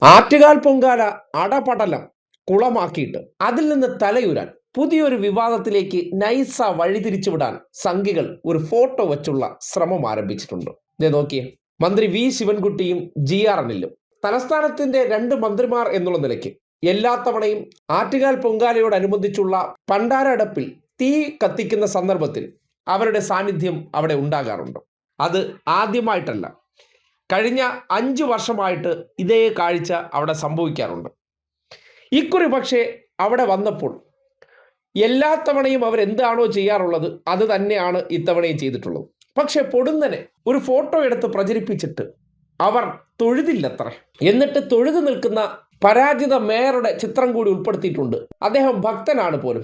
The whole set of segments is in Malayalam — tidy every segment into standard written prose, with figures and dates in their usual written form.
ആറ്റുകാൽ പൊങ്കാല അടപടലം കുളമാക്കിയിട്ട് അതിൽ നിന്ന് തലയുരാൻ പുതിയൊരു വിവാദത്തിലേക്ക് നൈസ വഴിതിരിച്ചുവിടാൻ സംഘികൾ ഒരു ഫോട്ടോ വച്ചുള്ള ശ്രമം ആരംഭിച്ചിട്ടുണ്ട്. ഇതേ നോക്കിയേ, മന്ത്രി വി ശിവൻകുട്ടിയും GR അനിലും തലസ്ഥാനത്തിന്റെ 2 മന്ത്രിമാർ എന്നുള്ള നിലയ്ക്ക് എല്ലാ തവണയും ആറ്റുകാൽ പൊങ്കാലയോടനുബന്ധിച്ചുള്ള പണ്ടാരടപ്പിൽ തീ കത്തിക്കുന്ന സന്ദർഭത്തിൽ അവരുടെ സാന്നിധ്യം അവിടെ ഉണ്ടാകാറുണ്ട്. അത് ആദ്യമായിട്ടല്ല, കഴിഞ്ഞ 5 വർഷമായിട്ട് ഇതേ കാഴ്ച അവിടെ സംഭവിക്കാറുണ്ട്. ഇക്കുറി പക്ഷേ അവിടെ വന്നപ്പോൾ എല്ലാ തവണയും അവരെന്താണോ ചെയ്യാറുള്ളത് അത് തന്നെയാണ് ഇത്തവണയും ചെയ്തിട്ടുള്ളത്. പക്ഷെ പൊടുന്നനെ ഒരു ഫോട്ടോ എടുത്ത് പ്രചരിപ്പിച്ചിട്ട് അവർ തൊഴുതില്ലത്ര. എന്നിട്ട് തൊഴുതു നിൽക്കുന്ന പരാജിത മേയറുടെ ചിത്രം കൂടി ഉൾപ്പെടുത്തിയിട്ടുണ്ട്. അദ്ദേഹം ഭക്തനാണ് പോലും.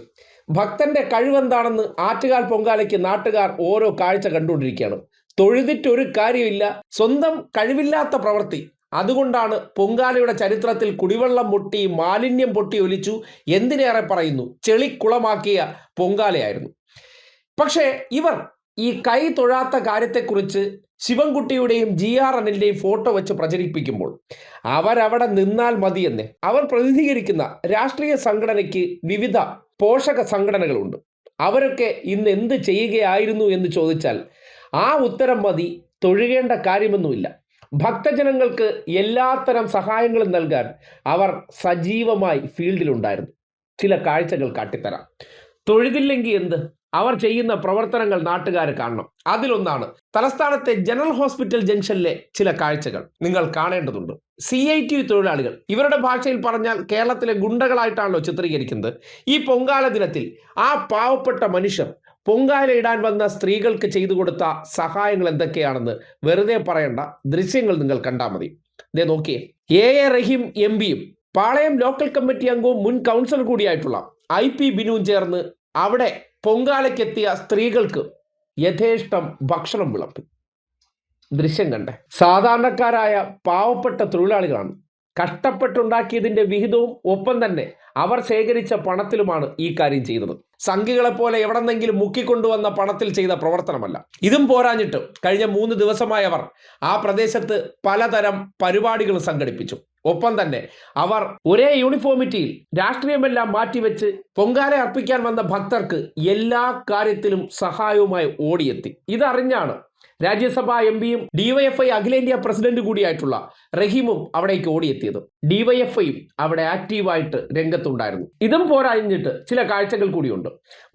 ഭക്തന്റെ കഴിവെന്താണെന്ന് ആറ്റുകാൽ പൊങ്കാലയ്ക്ക് നാട്ടുകാർ ഓരോ കാഴ്ച കണ്ടുകൊണ്ടിരിക്കുകയാണ്. തൊഴുതിട്ടൊരു കാര്യമില്ല, സ്വന്തം കഴിവില്ലാത്ത പ്രവൃത്തി. അതുകൊണ്ടാണ് പൊങ്കാലയുടെ ചരിത്രത്തിൽ കുടിവെള്ളം മുട്ടി മാലിന്യം പൊട്ടി ഒലിച്ചു, എന്തിനേറെ പറയുന്നു ചെളിക്കുളമാക്കിയ പൊങ്കാലയായിരുന്നു. പക്ഷേ ഇവർ ഈ കൈ തൊഴാത്ത കാര്യത്തെക്കുറിച്ച് ശിവൻകുട്ടിയുടെയും GR അനിലിന്റെയും ഫോട്ടോ വെച്ച് പ്രചരിപ്പിക്കുമ്പോൾ അവരവിടെ നിന്നാൽ മതിയെന്ന് അവർ പ്രതിനിധീകരിക്കുന്ന രാഷ്ട്രീയ സംഘടനയ്ക്ക് വിവിധ പോഷക സംഘടനകളുണ്ട്. അവരൊക്കെ ഇന്ന് എന്ത് ചെയ്യുകയായിരുന്നു എന്ന് ചോദിച്ചാൽ ആ ഉത്തരം മതി. തൊഴുകേണ്ട കാര്യമൊന്നുമില്ല. ഭക്തജനങ്ങൾക്ക് എല്ലാത്തരം സഹായങ്ങളും നൽകാൻ അവർ സജീവമായി ഫീൽഡിലുണ്ടായിരുന്നു. ചില കാഴ്ചകൾ കാട്ടിത്തരാം. തൊഴുതില്ലെങ്കിൽ എന്ത്, അവർ ചെയ്യുന്ന പ്രവർത്തനങ്ങൾ നാട്ടുകാർ കാണണം. അതിലൊന്നാണ് തലസ്ഥാനത്തെ ജനറൽ ഹോസ്പിറ്റൽ ജംഗ്ഷനിലെ ചില കാഴ്ചകൾ നിങ്ങൾ കാണേണ്ടതുണ്ട്. CITU തൊഴിലാളികൾ, ഇവരുടെ ഭാഷയിൽ പറഞ്ഞാൽ കേരളത്തിലെ ഗുണ്ടകളായിട്ടാണല്ലോ ചിത്രീകരിക്കുന്നത്. ഈ പൊങ്കാല ദിനത്തിൽ ആ പാവപ്പെട്ട മനുഷ്യർ പൊങ്കാല ഇടാൻ വന്ന സ്ത്രീകൾക്ക് ചെയ്തു കൊടുത്ത സഹായങ്ങൾ എന്തൊക്കെയാണെന്ന് വെറുതെ പറയേണ്ട, ദൃശ്യങ്ങൾ നിങ്ങൾ കണ്ടാൽ മതി. ഇതേ നോക്കിയേ, A റഹീം MPയും പാളയം ലോക്കൽ കമ്മിറ്റി അംഗവും മുൻ കൗൺസിലർ കൂടിയായിട്ടുള്ള IP ബിനുവും ചേർന്ന് അവിടെ പൊങ്കാലയ്ക്കെത്തിയ സ്ത്രീകൾക്ക് യഥേഷ്ടം ഭക്ഷണം വിളമ്പി. ദൃശ്യം കണ്ടേ, സാധാരണക്കാരായ പാവപ്പെട്ട തൊഴിലാളികളാണ്. കഷ്ടപ്പെട്ടുണ്ടാക്കിയതിന്റെ വിഹിതവും ഒപ്പം തന്നെ അവർ ശേഖരിച്ച പണത്തിലുമാണ് ഈ കാര്യം ചെയ്തത്. സംഘികളെപ്പോലെ എവിടെന്നെങ്കിലും മുക്കിക്കൊണ്ടുവന്ന പണത്തിൽ ചെയ്ത പ്രവർത്തനമല്ല. ഇതും പോരാഞ്ഞിട്ട് കഴിഞ്ഞ 3 ദിവസമായി അവർ ആ പ്രദേശത്ത് പലതരം പരിപാടികൾ സംഘടിപ്പിച്ചു. ഒപ്പം തന്നെ അവർ ഒരേ യൂണിഫോമിറ്റിയിൽ രാഷ്ട്രീയമെല്ലാം മാറ്റിവെച്ച് പൊങ്കാല അർപ്പിക്കാൻ വന്ന ഭക്തർക്ക് എല്ലാ കാര്യത്തിലും സഹായവുമായി ഓടിയെത്തി. ഇതറിഞ്ഞാണ് രാജ്യസഭാ MPയും DYFI അഖിലേന്ത്യാ പ്രസിഡന്റ് കൂടിയായിട്ടുള്ള റഹീമും അവിടേക്ക് ഓടിയെത്തിയത്. DYFIയും അവിടെ ആക്റ്റീവായിട്ട് രംഗത്തുണ്ടായിരുന്നു. ഇതും പോരാഞ്ഞിട്ട് ചില കാഴ്ചകൾ കൂടിയുണ്ട്.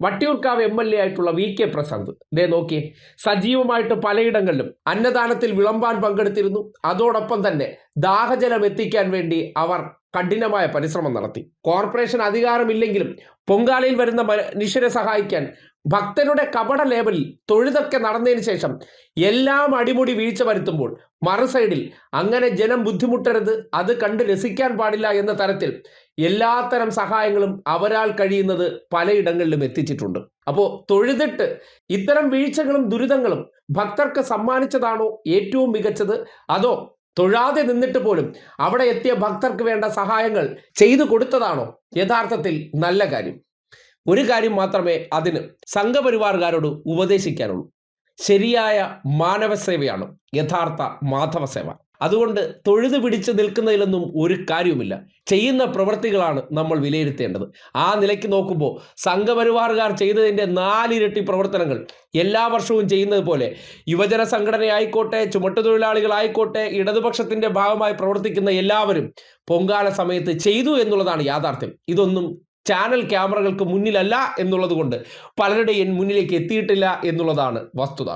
വട്ടിയൂർക്കാവ് MLA ആയിട്ടുള്ള VK പ്രസാദ്, ദേ നോക്കിയേ, സജീവമായിട്ട് പലയിടങ്ങളിലും അന്നദാനത്തിൽ വിളമ്പാൻ പങ്കെടുത്തിരുന്നു. അതോടൊപ്പം തന്നെ ദാഹജലം എത്തിക്കാൻ വേണ്ടി അവർ കഠിനമായ പരിശ്രമം നടത്തി. കോർപ്പറേഷൻ അധികാരമില്ലെങ്കിലും പൊങ്കാലയിൽ വരുന്ന മനുഷ്യരെ സഹായിക്കാൻ ഭക്തരുടെ കപട ലേബലിൽ തൊഴുതൊക്കെ നടന്നതിന് ശേഷം എല്ലാം അടിമുടി വീഴ്ച വരുത്തുമ്പോൾ മറുസൈഡിൽ അങ്ങനെ ജനം ബുദ്ധിമുട്ടരുത്, അത് കണ്ട് രസിക്കാൻ പാടില്ല എന്ന തരത്തിൽ എല്ലാത്തരം സഹായങ്ങളും അവരാൽ കഴിയുന്നത് പലയിടങ്ങളിലും എത്തിച്ചിട്ടുണ്ട്. അപ്പോൾ തൊഴുതിട്ട് ഇത്തരം വീഴ്ചകളും ദുരിതങ്ങളും ഭക്തർക്ക് സമ്മാനിച്ചതാണോ ഏറ്റവും മികച്ചത്, അതോ തൊഴാതെ നിന്നിട്ട് പോലും അവിടെ എത്തിയ ഭക്തർക്ക് വേണ്ട സഹായങ്ങൾ ചെയ്തു കൊടുത്തതാണോ യഥാർത്ഥത്തിൽ നല്ല കാര്യം? ഒരു കാര്യം മാത്രമേ അതിന് സംഘപരിവാറുകാരോട് ഉപദേശിക്കാനുള്ളൂ. ശരിയായ മാനവസേവയാണ് യഥാർത്ഥ മാധവസേവ. അതുകൊണ്ട് തൊഴുതു പിടിച്ച് നിൽക്കുന്നതിലൊന്നും ഒരു കാര്യവുമില്ല. ചെയ്യുന്ന പ്രവൃത്തികളാണ് നമ്മൾ വിലയിരുത്തേണ്ടത്. ആ നിലയ്ക്ക് നോക്കുമ്പോൾ സംഘപരിവാറുകാർ ചെയ്തതിൻ്റെ 4 ഇരട്ടി പ്രവർത്തനങ്ങൾ എല്ലാ വർഷവും ചെയ്യുന്നത് പോലെ യുവജന സംഘടനയായിക്കോട്ടെ, ചുമട്ടുതൊഴിലാളികളായിക്കോട്ടെ, ഇടതുപക്ഷത്തിൻ്റെ ഭാഗമായി പ്രവർത്തിക്കുന്ന എല്ലാവരും പൊങ്കാല സമയത്ത് ചെയ്തു എന്നുള്ളതാണ് യാഥാർത്ഥ്യം. ഇതൊന്നും ചാനൽ ക്യാമറകൾക്ക് മുന്നിലല്ല എന്നുള്ളത് കൊണ്ട് പലരുടെയും മുന്നിലേക്ക് എത്തിയിട്ടില്ല എന്നുള്ളതാണ് വസ്തുത.